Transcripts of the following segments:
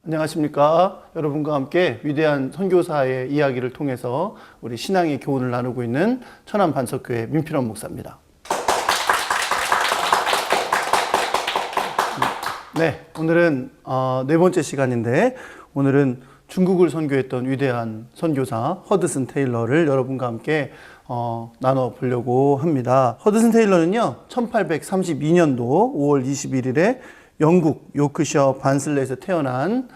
안녕하십니까. 여러분과 함께 위대한 선교사의 이야기를 통해서 우리 신앙의 교훈을 나누고 있는 천안 반석교회 민필원 목사입니다. 네, 오늘은 네 번째 시간인데, 오늘은 중국을 선교했던 위대한 선교사 허드슨 테일러를 여러분과 함께 나눠보려고 합니다. 허드슨 테일러는요, 1832년도 5월 21일에 영국 요크셔 반슬렛에서 태어난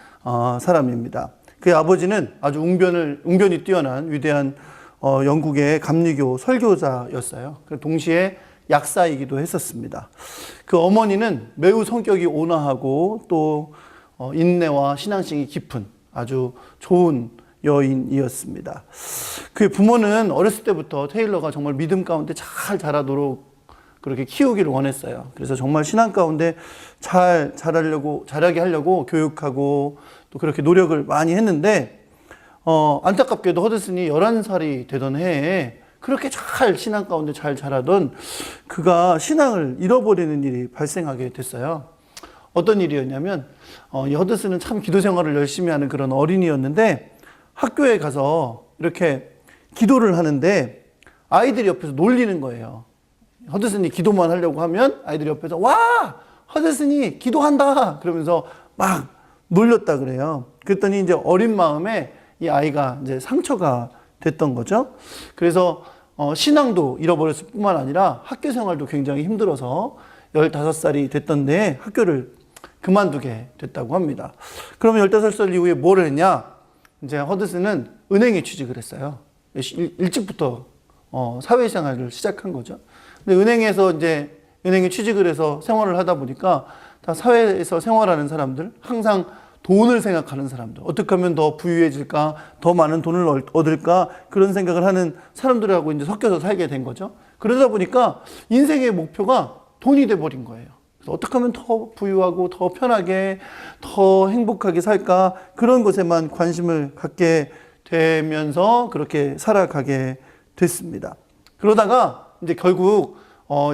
사람입니다. 그의 아버지는 아주 웅변이 뛰어난 위대한 영국의 감리교 설교자였어요. 동시에 약사이기도 했었습니다. 그 어머니는 매우 성격이 온화하고 또 인내와 신앙심이 깊은 아주 좋은 여인이었습니다. 그의 부모는 어렸을 때부터 테일러가 정말 믿음 가운데 잘 자라도록 그렇게 키우기를 원했어요. 그래서 정말 신앙 가운데 잘하게 하려고 교육하고 또 그렇게 노력을 많이 했는데, 안타깝게도 허드슨이 11살이 되던 해에 그렇게 신앙 가운데 잘 자라던 그가 신앙을 잃어버리는 일이 발생하게 됐어요. 어떤 일이었냐면, 이 허드슨은 참 기도 생활을 열심히 하는 그런 어린이였는데, 학교에 가서 이렇게 기도를 하는데 아이들이 옆에서 놀리는 거예요. 허드슨이 기도만 하려고 하면 아이들이 옆에서 와! 허드슨이 기도한다! 그러면서 막 놀렸다 그래요. 그랬더니 이제 어린 마음에 이 아이가 이제 상처가 됐던 거죠. 그래서 신앙도 잃어버렸을 뿐만 아니라 학교 생활도 굉장히 힘들어서 15살이 됐던데 학교를 그만두게 됐다고 합니다. 그러면 15살 이후에 뭘 했냐? 이제 허드슨은 은행에 취직을 했어요. 일찍부터 사회생활을 시작한 거죠. 근데 은행에 취직을 해서 생활을 하다 보니까 다 사회에서 생활하는 사람들, 항상 돈을 생각하는 사람들, 어떻게 하면 더 부유해질까, 더 많은 돈을 얻을까, 그런 생각을 하는 사람들하고 이제 섞여서 살게 된 거죠. 그러다 보니까 인생의 목표가 돈이 돼버린 거예요. 그래서 어떻게 하면 더 부유하고 더 편하게, 더 행복하게 살까, 그런 것에만 관심을 갖게 되면서 그렇게 살아가게 됐습니다. 그러다가 이제 결국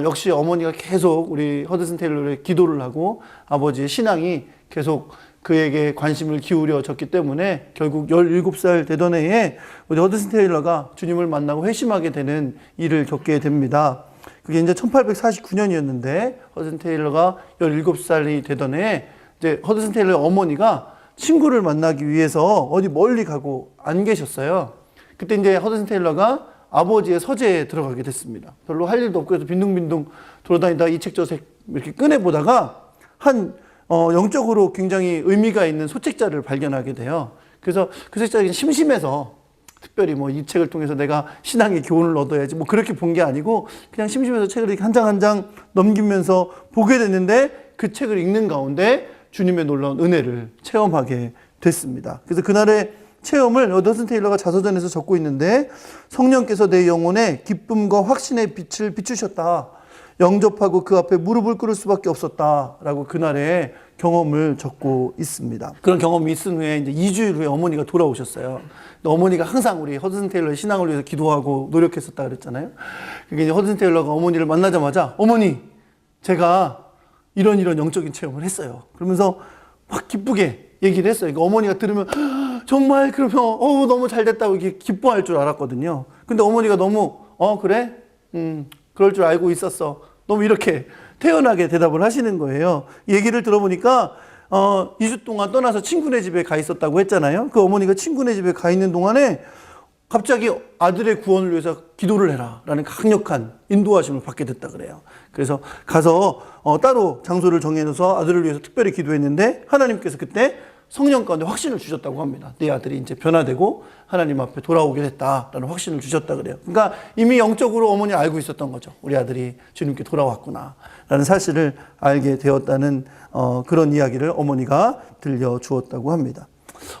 역시 어머니가 계속 우리 허드슨 테일러의 기도를 하고 아버지의 신앙이 계속 그에게 관심을 기울여졌기 때문에 결국 17살 되던 해에 우리 허드슨 테일러가 주님을 만나고 회심하게 되는 일을 겪게 됩니다. 그게 이제 1849년이었는데 허드슨 테일러가 17살이 되던 해에 이제 허드슨 테일러의 어머니가 친구를 만나기 위해서 어디 멀리 가고 안 계셨어요. 그때 이제 허드슨 테일러가 아버지의 서재에 들어가게 됐습니다. 별로 할 일도 없고 해서 빈둥빈둥 돌아다니다 이 책 저 책 이렇게 꺼내보다가 영적으로 굉장히 의미가 있는 소책자를 발견하게 돼요. 그래서 그 책자가 심심해서 특별히 이 책을 통해서 내가 신앙의 교훈을 얻어야지 그렇게 본 게 아니고 그냥 심심해서 책을 이렇게 한 장 한 장 넘기면서 보게 됐는데 그 책을 읽는 가운데 주님의 놀라운 은혜를 체험하게 됐습니다. 그래서 그날의 체험을 허드슨 테일러가 자서전에서 적고 있는데, 성령께서 내 영혼에 기쁨과 확신의 빛을 비추셨다. 영접하고 그 앞에 무릎을 꿇을 수밖에 없었다. 라고 그날의 경험을 적고 있습니다. 그런 경험이 있은 후에 이제 2주일 후에 어머니가 돌아오셨어요. 어머니가 항상 우리 허드슨 테일러의 신앙을 위해서 기도하고 노력했었다 그랬잖아요. 그게 이제 허드슨 테일러가 어머니를 만나자마자 어머니, 제가 이런 영적인 체험을 했어요. 그러면서 막 기쁘게 얘기를 했어요. 그러니까 어머니가 들으면 정말 그러면 너무 잘 됐다고 이렇게 기뻐할 줄 알았거든요. 근데 어머니가 너무 그래? 그럴 줄 알고 있었어. 너무 이렇게 태연하게 대답을 하시는 거예요. 얘기를 들어보니까 2주 동안 떠나서 친구네 집에 가 있었다고 했잖아요. 그 어머니가 친구네 집에 가 있는 동안에 갑자기 아들의 구원을 위해서 기도를 해라 라는 강력한 인도하심을 받게 됐다 그래요. 그래서 가서 따로 장소를 정해서 아들을 위해서 특별히 기도했는데 하나님께서 그때 성령 가운데 확신을 주셨다고 합니다. 네 아들이 이제 변화되고 하나님 앞에 돌아오게 됐다라는 확신을 주셨다 그래요. 그러니까 이미 영적으로 어머니 알고 있었던 거죠. 우리 아들이 주님께 돌아왔구나 라는 사실을 알게 되었다는 그런 이야기를 어머니가 들려주었다고 합니다.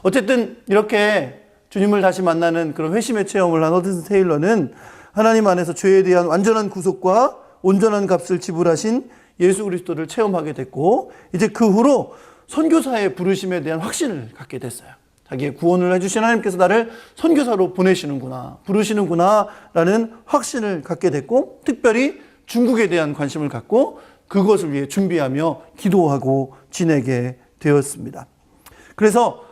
어쨌든 이렇게 주님을 다시 만나는 그런 회심의 체험을 한 허드슨 테일러는 하나님 안에서 죄에 대한 완전한 구속과 온전한 값을 지불하신 예수 그리스도를 체험하게 됐고, 이제 그 후로 선교사의 부르심에 대한 확신을 갖게 됐어요. 자기의 구원을 해주신 하나님께서 나를 선교사로 보내시는구나, 부르시는구나 라는 확신을 갖게 됐고, 특별히 중국에 대한 관심을 갖고 그것을 위해 준비하며 기도하고 지내게 되었습니다. 그래서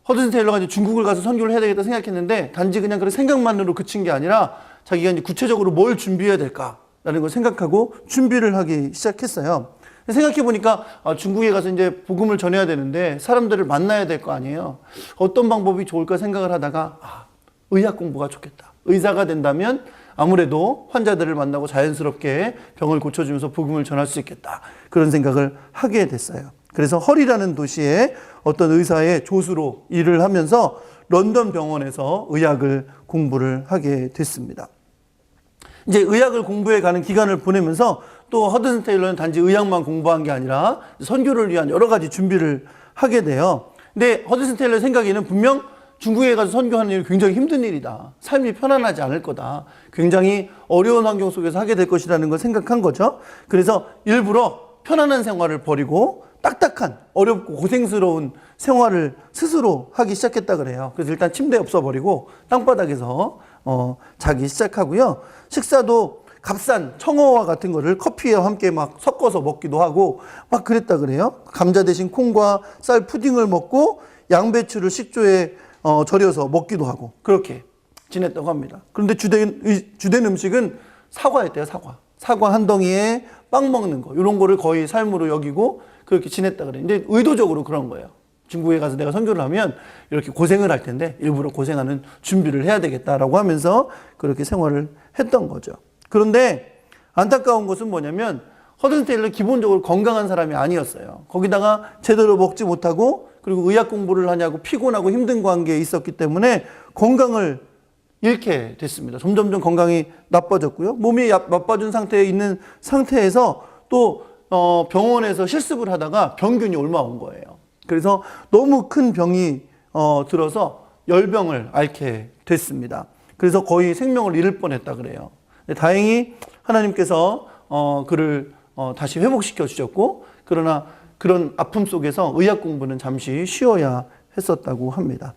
허드슨 테일러가 이제 중국을 가서 선교를 해야 되겠다 생각했는데, 단지 그냥 그런 생각만으로 그친 게 아니라 자기가 이제 구체적으로 뭘 준비해야 될까라는 걸 생각하고 준비를 하기 시작했어요. 생각해 보니까 중국에 가서 이제 복음을 전해야 되는데 사람들을 만나야 될 거 아니에요. 어떤 방법이 좋을까 생각을 하다가 의학 공부가 좋겠다. 의사가 된다면 아무래도 환자들을 만나고 자연스럽게 병을 고쳐주면서 복음을 전할 수 있겠다. 그런 생각을 하게 됐어요. 그래서 헐이라는 도시에 어떤 의사의 조수로 일을 하면서 런던 병원에서 의학을 공부를 하게 됐습니다. 이제 의학을 공부해 가는 기간을 보내면서 또 허드슨 테일러는 단지 의학만 공부한 게 아니라 선교를 위한 여러 가지 준비를 하게 돼요. 근데 허드슨 테일러의 생각에는 분명 중국에 가서 선교하는 일이 굉장히 힘든 일이다. 삶이 편안하지 않을 거다. 굉장히 어려운 환경 속에서 하게 될 것이라는 걸 생각한 거죠. 그래서 일부러 편안한 생활을 버리고 딱딱한, 어렵고 고생스러운 생활을 스스로 하기 시작했다 그래요. 그래서 일단 침대에 없어버리고 땅바닥에서 자기 시작하고요. 식사도 값싼 청어와 같은 거를 커피와 함께 막 섞어서 먹기도 하고 막 그랬다 그래요. 감자 대신 콩과 쌀 푸딩을 먹고 양배추를 식초에 절여서 먹기도 하고 그렇게 지냈다고 합니다. 그런데 주된 음식은 사과였대요. 사과 한 덩이에 빵 먹는 거, 이런 거를 거의 삶으로 여기고 그렇게 지냈다 그래요. 근데 의도적으로 그런 거예요. 중국에 가서 내가 선교를 하면 이렇게 고생을 할 텐데 일부러 고생하는 준비를 해야 되겠다라고 하면서 그렇게 생활을 했던 거죠. 그런데 안타까운 것은 뭐냐면 허드슨 테일러는 기본적으로 건강한 사람이 아니었어요. 거기다가 제대로 먹지 못하고 그리고 의학 공부를 하냐고 피곤하고 힘든 관계에 있었기 때문에 건강을 잃게 됐습니다. 점점점 건강이 나빠졌고요. 몸이 나빠진 상태에 있는 상태에서 또 병원에서 실습을 하다가 병균이 옮아온 거예요. 그래서 너무 큰 병이 들어서 열병을 앓게 됐습니다. 그래서 거의 생명을 잃을 뻔했다 그래요. 다행히 하나님께서 그를 다시 회복시켜 주셨고, 그러나 그런 아픔 속에서 의학 공부는 잠시 쉬어야 했었다고 합니다.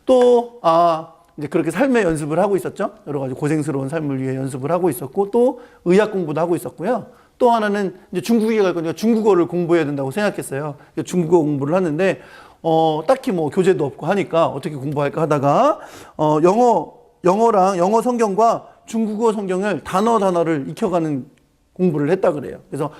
또 이제 그렇게 삶의 연습을 하고 있었죠. 여러 가지 고생스러운 삶을 위해 연습을 하고 있었고, 또 의학 공부도 하고 있었고요. 또 하나는 이제 중국에 갈 거니까 중국어를 공부해야 된다고 생각했어요. 중국어 공부를 하는데 딱히 뭐 교재도 없고 하니까 어떻게 공부할까 하다가 영어 성경과 중국어 성경을 단어를 익혀가는 공부를 했다 그래요. 그래서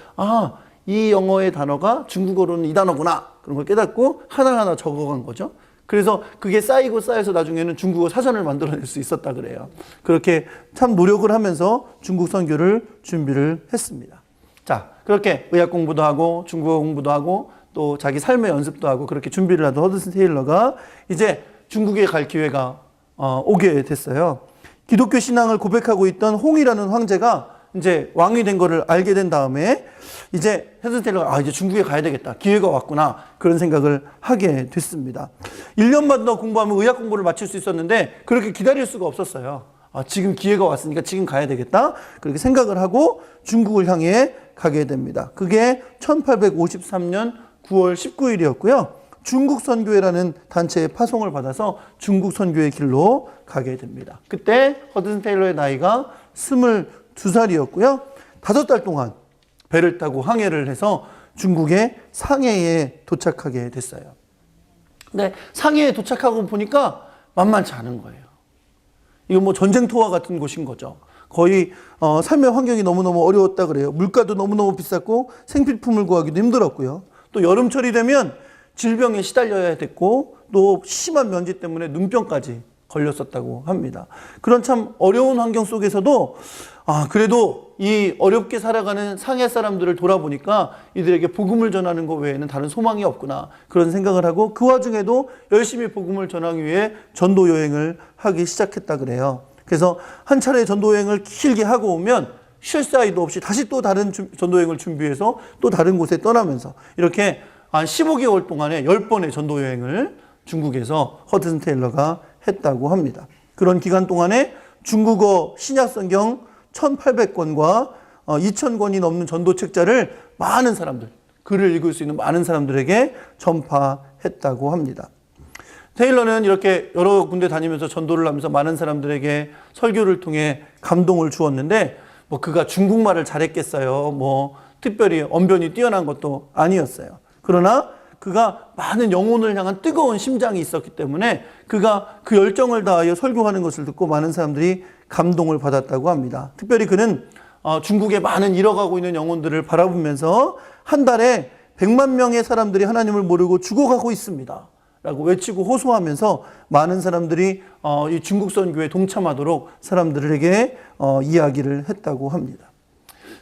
이 영어의 단어가 중국어로는 이 단어구나, 그런 걸 깨닫고 하나하나 적어간 거죠. 그래서 그게 쌓이고 쌓여서 나중에는 중국어 사전을 만들어낼 수 있었다 그래요. 그렇게 참 노력을 하면서 중국 선교를 준비를 했습니다. 자, 그렇게 의학 공부도 하고 중국어 공부도 하고 또 자기 삶의 연습도 하고 그렇게 준비를 하던 허드슨 테일러가 이제 중국에 갈 기회가 오게 됐어요. 기독교 신앙을 고백하고 있던 홍이라는 황제가 이제 왕이 된 거를 알게 된 다음에 이제 허드슨 테일러가 이제 중국에 가야 되겠다, 기회가 왔구나, 그런 생각을 하게 됐습니다. 1년만 더 공부하면 의학 공부를 마칠 수 있었는데 그렇게 기다릴 수가 없었어요. 지금 기회가 왔으니까 지금 가야 되겠다, 그렇게 생각을 하고 중국을 향해 가게 됩니다. 그게 1853년 9월 19일이었고요. 중국 선교회라는 단체의 파송을 받아서 중국 선교의 길로 가게 됩니다. 그때 허드슨 테일러의 나이가 22살이었고요. 5달 동안 배를 타고 항해를 해서 중국의 상해에 도착하게 됐어요. 근데 상해에 도착하고 보니까 만만치 않은 거예요. 이거 뭐 전쟁터와 같은 곳인 거죠. 거의 삶의 환경이 너무너무 어려웠다 그래요. 물가도 너무너무 비쌌고 생필품을 구하기도 힘들었고요. 또 여름철이 되면 질병에 시달려야 됐고 또 심한 먼지 때문에 눈병까지 걸렸었다고 합니다. 그런 참 어려운 환경 속에서도 그래도 이 어렵게 살아가는 상해 사람들을 돌아보니까 이들에게 복음을 전하는 것 외에는 다른 소망이 없구나, 그런 생각을 하고 그 와중에도 열심히 복음을 전하기 위해 전도 여행을 하기 시작했다 그래요. 그래서 한 차례 전도 여행을 길게 하고 오면 쉴 사이도 없이 다시 또 다른 전도 여행을 준비해서 또 다른 곳에 떠나면서 이렇게 한 15개월 동안에 10번의 전도 여행을 중국에서 허드슨 테일러가 했다고 합니다. 그런 기간 동안에 중국어 신약 성경 1800권과 2,000권이 넘는 전도 책자를 많은 사람들, 글을 읽을 수 있는 많은 사람들에게 전파했다고 합니다. 테일러는 이렇게 여러 군데 다니면서 전도를 하면서 많은 사람들에게 설교를 통해 감동을 주었는데 뭐 그가 중국말을 잘했겠어요. 뭐 특별히 언변이 뛰어난 것도 아니었어요. 그러나 그가 많은 영혼을 향한 뜨거운 심장이 있었기 때문에 그가 그 열정을 다하여 설교하는 것을 듣고 많은 사람들이 감동을 받았다고 합니다. 특별히 그는 중국의 많은 잃어가고 있는 영혼들을 바라보면서 한 달에 100만 명의 사람들이 하나님을 모르고 죽어가고 있습니다 라고 외치고 호소하면서 많은 사람들이 이 중국 선교에 동참하도록 사람들에게 이야기를 했다고 합니다.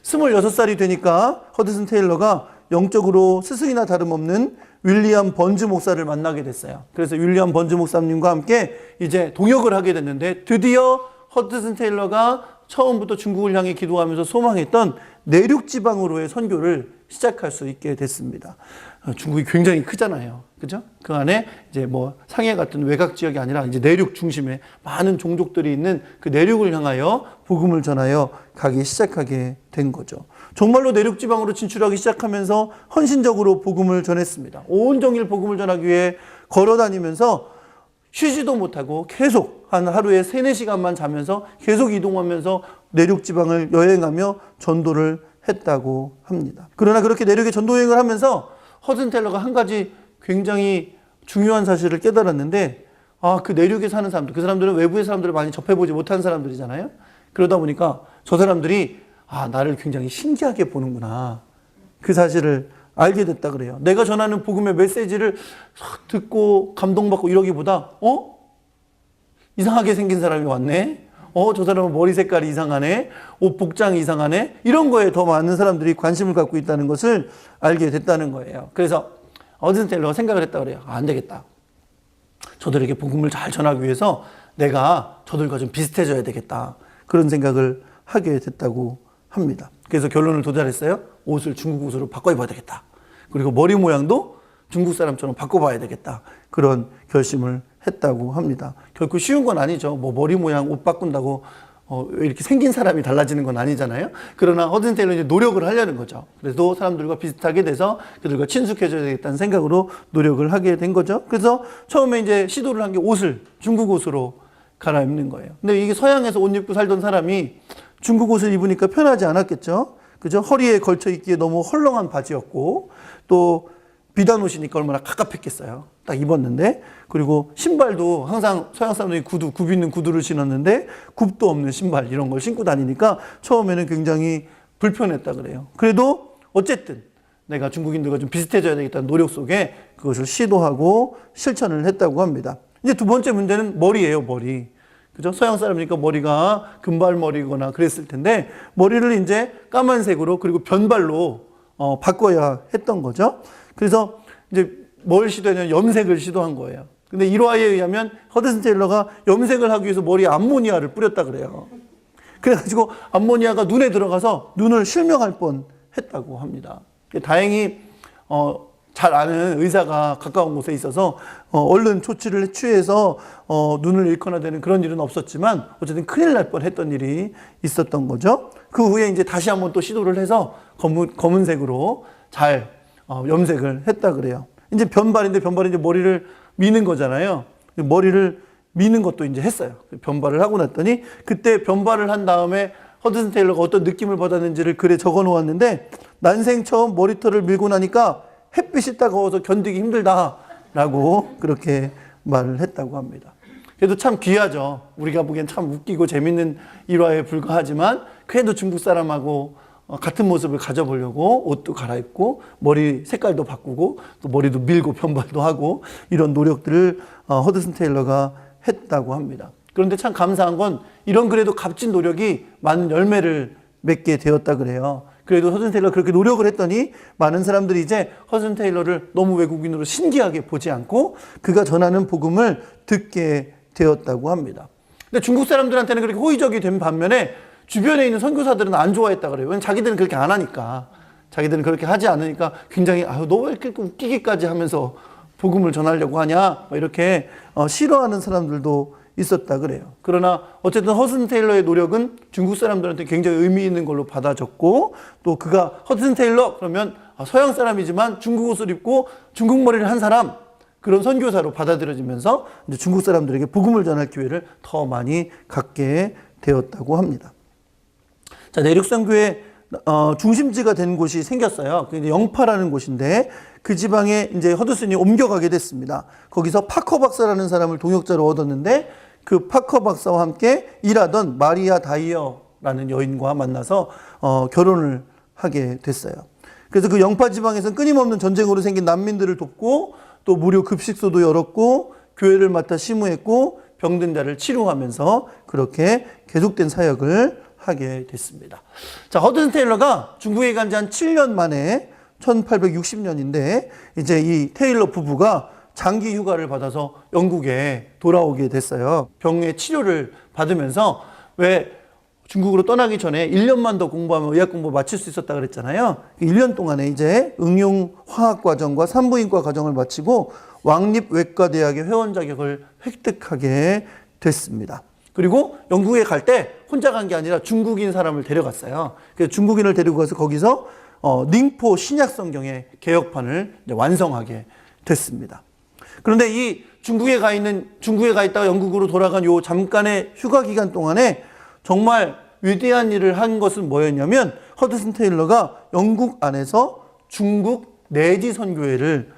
26살이 되니까 허드슨 테일러가 영적으로 스승이나 다름없는 윌리엄 번즈 목사를 만나게 됐어요. 그래서 윌리엄 번즈 목사님과 함께 이제 동역을 하게 됐는데 드디어 허드슨 테일러가 처음부터 중국을 향해 기도하면서 소망했던 내륙 지방으로의 선교를 시작할 수 있게 됐습니다. 중국이 굉장히 크잖아요. 그죠? 그 안에 이제 뭐 상해 같은 외곽 지역이 아니라 이제 내륙 중심에 많은 종족들이 있는 그 내륙을 향하여 복음을 전하여 가기 시작하게 된 거죠. 정말로 내륙 지방으로 진출하기 시작하면서 헌신적으로 복음을 전했습니다. 온종일 복음을 전하기 위해 걸어 다니면서 쉬지도 못하고 계속 한 하루에 3, 4시간만 자면서 계속 이동하면서 내륙 지방을 여행하며 전도를 했다고 합니다. 그러나 그렇게 내륙에 전도 여행을 하면서 허드슨 테일러가 한 가지 굉장히 중요한 사실을 깨달았는데 그 내륙에 사는 사람들, 그 사람들은 외부의 사람들을 많이 접해보지 못한 사람들이잖아요. 그러다 보니까 저 사람들이 나를 굉장히 신기하게 보는구나. 그 사실을 알게 됐다 그래요. 내가 전하는 복음의 메시지를 듣고 감동받고 이러기보다 이상하게 생긴 사람이 왔네. 저 사람은 머리 색깔이 이상하네. 옷 복장이 이상하네. 이런 거에 더 많은 사람들이 관심을 갖고 있다는 것을 알게 됐다는 거예요. 그래서 허드슨 테일러가 생각을 했다 그래요. 안 되겠다. 저들에게 복음을 잘 전하기 위해서 내가 저들과 좀 비슷해져야 되겠다. 그런 생각을 하게 됐다고 합니다. 그래서 결론을 도달했어요. 옷을 중국 옷으로 바꿔입어야 되겠다. 그리고 머리 모양도 중국 사람처럼 바꿔봐야 되겠다. 그런 결심을 했다고 합니다. 결코 쉬운 건 아니죠. 뭐 머리 모양 옷 바꾼다고 이렇게 생긴 사람이 달라지는 건 아니잖아요. 그러나 허드슨 테일러는 이제 노력을 하려는 거죠. 그래도 사람들과 비슷하게 돼서 그들과 친숙해져야 되겠다는 생각으로 노력을 하게 된 거죠. 그래서 처음에 이제 시도를 한 게 옷을 중국 옷으로 갈아입는 거예요. 근데 이게 서양에서 옷 입고 살던 사람이 중국 옷을 입으니까 편하지 않았겠죠. 그죠? 허리에 걸쳐 입기에 너무 헐렁한 바지였고 또 비단 옷이니까 얼마나 갑갑했겠어요. 딱 입었는데 그리고 신발도 항상 서양 사람들이 굽 있는 구두를 신었는데 굽도 없는 신발 이런 걸 신고 다니니까 처음에는 굉장히 불편했다 그래요. 그래도 어쨌든 내가 중국인들과 좀 비슷해져야 되겠다는 노력 속에 그것을 시도하고 실천을 했다고 합니다. 이제 두 번째 문제는 머리예요, 머리. 그죠? 서양 사람이니까 머리가 금발머리거나 그랬을 텐데 머리를 이제 까만색으로 그리고 변발로 바꿔야 했던 거죠. 그래서 이제 뭘 시도했냐면 염색을 시도한 거예요. 근데 일화에 의하면 허드슨 테일러가 염색을 하기 위해서 머리에 암모니아를 뿌렸다 그래요. 그래가지고 암모니아가 눈에 들어가서 눈을 실명할 뻔 했다고 합니다. 다행히 잘 아는 의사가 가까운 곳에 있어서 얼른 조치를 취해서 눈을 잃거나 되는 그런 일은 없었지만 어쨌든 큰일 날 뻔했던 일이 있었던 거죠. 그 후에 이제 다시 한번 또 시도를 해서 검은색으로 잘 염색을 했다 그래요. 이제 변발인데 이제 머리를 미는 거잖아요. 머리를 미는 것도 이제 했어요. 변발을 하고 났더니 그때 변발을 한 다음에 허드슨 테일러가 어떤 느낌을 받았는지를 글에 적어 놓았는데 난생 처음 머리털을 밀고 나니까 햇빛이 따가워서 견디기 힘들다라고 그렇게 말을 했다고 합니다. 그래도 참 귀하죠. 우리가 보기엔 참 웃기고 재밌는 일화에 불과하지만 그래도 중국 사람하고 같은 모습을 가져보려고 옷도 갈아입고 머리 색깔도 바꾸고 또 머리도 밀고 변발도 하고 이런 노력들을 허드슨 테일러가 했다고 합니다. 그런데 참 감사한 건 이런 그래도 값진 노력이 많은 열매를 맺게 되었다 그래요. 그래도 허드슨 테일러가 그렇게 노력을 했더니 많은 사람들이 이제 허드슨 테일러를 너무 외국인으로 신기하게 보지 않고 그가 전하는 복음을 듣게 되었다고 합니다. 근데 중국 사람들한테는 그렇게 호의적이 된 반면에 주변에 있는 선교사들은 안 좋아했다 그래요. 왜냐면 자기들은 그렇게 안 하니까. 자기들은 그렇게 하지 않으니까 굉장히 너 왜 이렇게 웃기기까지 하면서 복음을 전하려고 하냐 이렇게 싫어하는 사람들도 있었다 그래요. 그러나 어쨌든 허드슨 테일러의 노력은 중국 사람들한테 굉장히 의미 있는 걸로 받아졌고, 또 그가 허드슨 테일러 그러면 서양 사람이지만 중국 옷을 입고 중국 머리를 한 사람, 그런 선교사로 받아들여지면서 이제 중국 사람들에게 복음을 전할 기회를 더 많이 갖게 되었다고 합니다. 자, 내륙선교의 중심지가 된 곳이 생겼어요. 그게 영파라는 곳인데 그 지방에 이제 허드슨이 옮겨가게 됐습니다. 거기서 파커 박사라는 사람을 동역자로 얻었는데 그 파커 박사와 함께 일하던 마리아 다이어라는 여인과 만나서 결혼을 하게 됐어요. 그래서 그 영파 지방에서는 끊임없는 전쟁으로 생긴 난민들을 돕고 또 무료 급식소도 열었고 교회를 맡아 심우했고 병든 자를 치료하면서 그렇게 계속된 사역을 하게 됐습니다. 자, 허드슨 테일러가 중국에 간 지 한 7년 만에 1860년인데 이제 이 테일러 부부가 장기 휴가를 받아서 영국에 돌아오게 됐어요. 병의 치료를 받으면서 왜 중국으로 떠나기 전에 1년만 더 공부하면 의학 공부 마칠 수 있었다 그랬잖아요. 1년 동안에 이제 응용화학과정과 산부인과 과정을 마치고 왕립외과대학의 회원 자격을 획득하게 됐습니다. 그리고 영국에 갈 때 혼자 간 게 아니라 중국인 사람을 데려갔어요. 그래서 중국인을 데리고 가서 거기서 닝포 신약 성경의 개혁판을 이제 완성하게 됐습니다. 그런데 이 중국에 가 있다가 영국으로 돌아간 요 잠깐의 휴가 기간 동안에 정말 위대한 일을 한 것은 뭐였냐면 허드슨 테일러가 영국 안에서 중국 내지 선교회를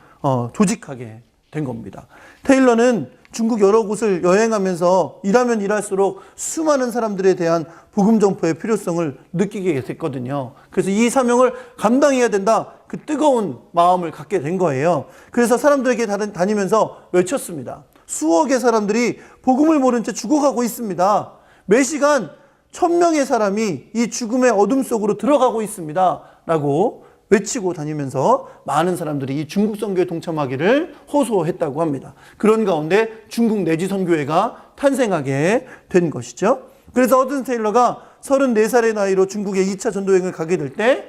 조직하게 된 겁니다. 테일러는 중국 여러 곳을 여행하면서 일하면 일할수록 수많은 사람들에 대한 복음 전파의 필요성을 느끼게 됐거든요. 그래서 이 사명을 감당해야 된다. 그 뜨거운 마음을 갖게 된 거예요. 그래서 사람들에게 다니면서 외쳤습니다. 수억의 사람들이 복음을 모른 채 죽어가고 있습니다. 매 시간 1000명의 사람이 이 죽음의 어둠 속으로 들어가고 있습니다. 라고 외치고 다니면서 많은 사람들이 이 중국 선교에 동참하기를 호소했다고 합니다. 그런 가운데 중국 내지 선교회가 탄생하게 된 것이죠. 그래서 허드슨 테일러가 34살의 나이로 중국에 2차 전도여행을 가게 될 때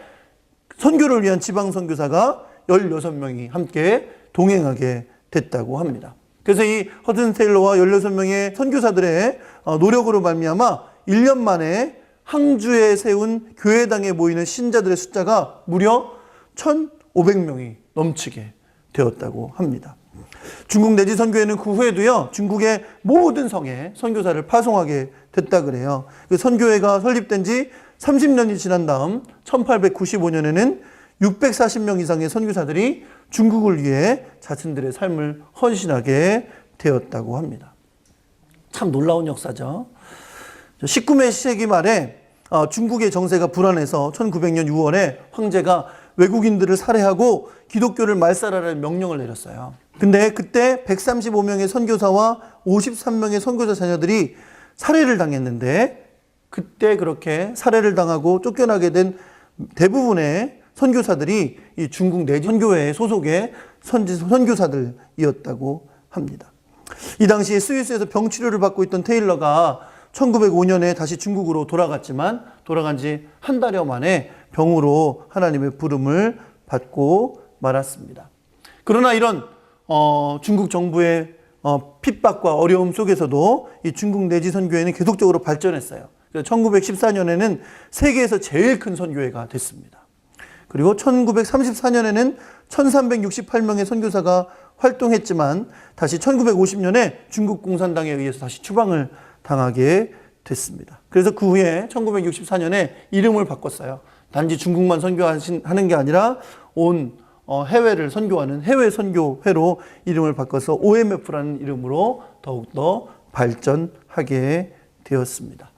선교를 위한 지방 선교사가 16명이 함께 동행하게 됐다고 합니다. 그래서 이 허드슨 테일러와 16명의 선교사들의 노력으로 말미암아 1년 만에 항주에 세운 교회당에 모이는 신자들의 숫자가 무려 1,500명이 넘치게 되었다고 합니다. 중국 내지 선교회는 그 후에도요, 중국의 모든 성에 선교사를 파송하게 됐다 그래요. 그 선교회가 설립된 지 30년이 지난 다음 1895년에는 640명 이상의 선교사들이 중국을 위해 자신들의 삶을 헌신하게 되었다고 합니다. 참 놀라운 역사죠. 19세기 말에 중국의 정세가 불안해서 1900년 6월에 황제가 외국인들을 살해하고 기독교를 말살하라는 명령을 내렸어요. 근데 그때 135명의 선교사와 53명의 선교사 자녀들이 살해를 당했는데 그때 그렇게 살해를 당하고 쫓겨나게 된 대부분의 선교사들이 이 중국 내지 선교회 소속의 선교사들이었다고 합니다. 이 당시에 스위스에서 병치료를 받고 있던 테일러가 1905년에 다시 중국으로 돌아갔지만 돌아간 지 한 달여 만에 병으로 하나님의 부름을 받고 말았습니다. 그러나 이런 중국 정부의 핍박과 어려움 속에서도 이 중국 내지 선교회는 계속적으로 발전했어요. 그래서 1914년에는 세계에서 제일 큰 선교회가 됐습니다. 그리고 1934년에는 1368명의 선교사가 활동했지만 다시 1950년에 중국 공산당에 의해서 다시 추방을 당하게 됐습니다. 그래서 그 후에 1964년에 이름을 바꿨어요. 단지 중국만 선교하는 게 아니라 온 해외를 선교하는 해외 선교회로 이름을 바꿔서 OMF라는 이름으로 더욱더 발전하게 되었습니다.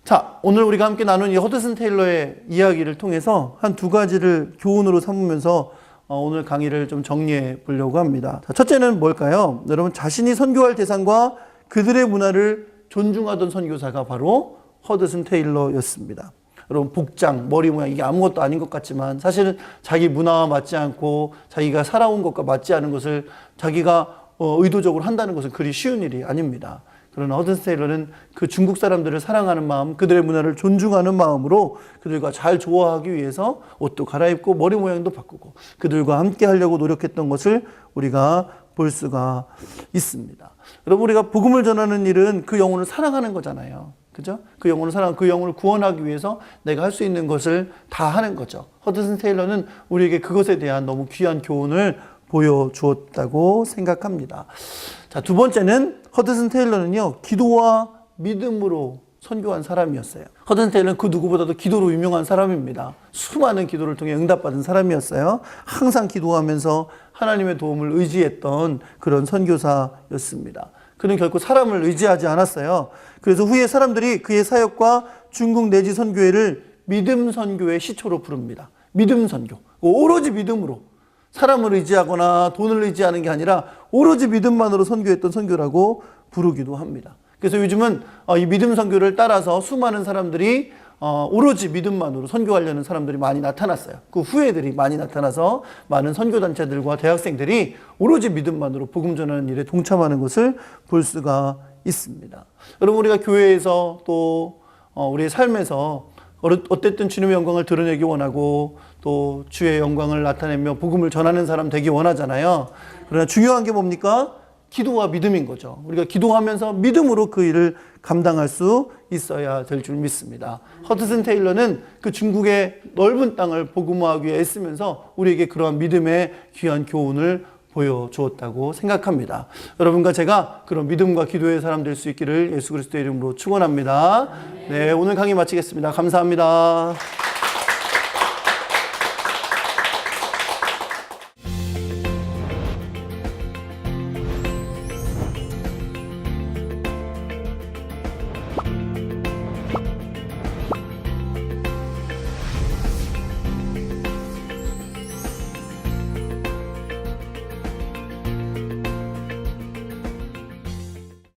자, 오늘 우리가 함께 나눈 이 허드슨 테일러의 이야기를 통해서 한 두 가지를 교훈으로 삼으면서 오늘 강의를 좀 정리해 보려고 합니다. 자, 첫째는 뭘까요? 여러분, 자신이 선교할 대상과 그들의 문화를 존중하던 선교사가 바로 허드슨 테일러였습니다. 여러분, 복장, 머리 모양 이게 아무것도 아닌 것 같지만 사실은 자기 문화와 맞지 않고 자기가 살아온 것과 맞지 않은 것을 자기가 의도적으로 한다는 것은 그리 쉬운 일이 아닙니다. 그러나 허드슨 테일러는 그 중국 사람들을 사랑하는 마음, 그들의 문화를 존중하는 마음으로 그들과 잘 조화하기 위해서 옷도 갈아입고 머리 모양도 바꾸고 그들과 함께 하려고 노력했던 것을 우리가 볼 수가 있습니다. 여러분, 우리가 복음을 전하는 일은 그 영혼을 사랑하는 거잖아요. 그죠? 그 영혼을 그 영혼을 구원하기 위해서 내가 할 수 있는 것을 다 하는 거죠. 허드슨 테일러는 우리에게 그것에 대한 너무 귀한 교훈을 보여주었다고 생각합니다. 자, 두 번째는 허드슨 테일러는요, 기도와 믿음으로 선교한 사람이었어요. 허드슨 테일러는 그 누구보다도 기도로 유명한 사람입니다. 수많은 기도를 통해 응답받은 사람이었어요. 항상 기도하면서 하나님의 도움을 의지했던 그런 선교사였습니다. 그는 결코 사람을 의지하지 않았어요. 그래서 후에 사람들이 그의 사역과 중국 내지 선교회를 믿음 선교의 시초로 부릅니다. 믿음 선교. 오로지 믿음으로. 사람을 의지하거나 돈을 의지하는 게 아니라 오로지 믿음만으로 선교했던 선교라고 부르기도 합니다. 그래서 요즘은 이 믿음 선교를 따라서 수많은 사람들이 오로지 믿음만으로 선교하려는 사람들이 많이 나타났어요. 그 후예들이 많이 나타나서 많은 선교단체들과 대학생들이 오로지 믿음만으로 복음 전하는 일에 동참하는 것을 볼 수가 있습니다. 여러분, 우리가 교회에서 또 우리의 삶에서 어쨌든 주님의 영광을 드러내기 원하고 또 주의 영광을 나타내며 복음을 전하는 사람 되기 원하잖아요. 그러나 중요한 게 뭡니까? 기도와 믿음인 거죠. 우리가 기도하면서 믿음으로 그 일을 감당할 수 있어야 될 줄 믿습니다. 허드슨 테일러는 그 중국의 넓은 땅을 복음화하기 위해 애쓰면서 우리에게 그러한 믿음의 귀한 교훈을 보여주었다고 생각합니다. 여러분과 제가 그런 믿음과 기도의 사람 될 수 있기를 예수 그리스도의 이름으로 축원합니다. 네, 오늘 강의 마치겠습니다. 감사합니다.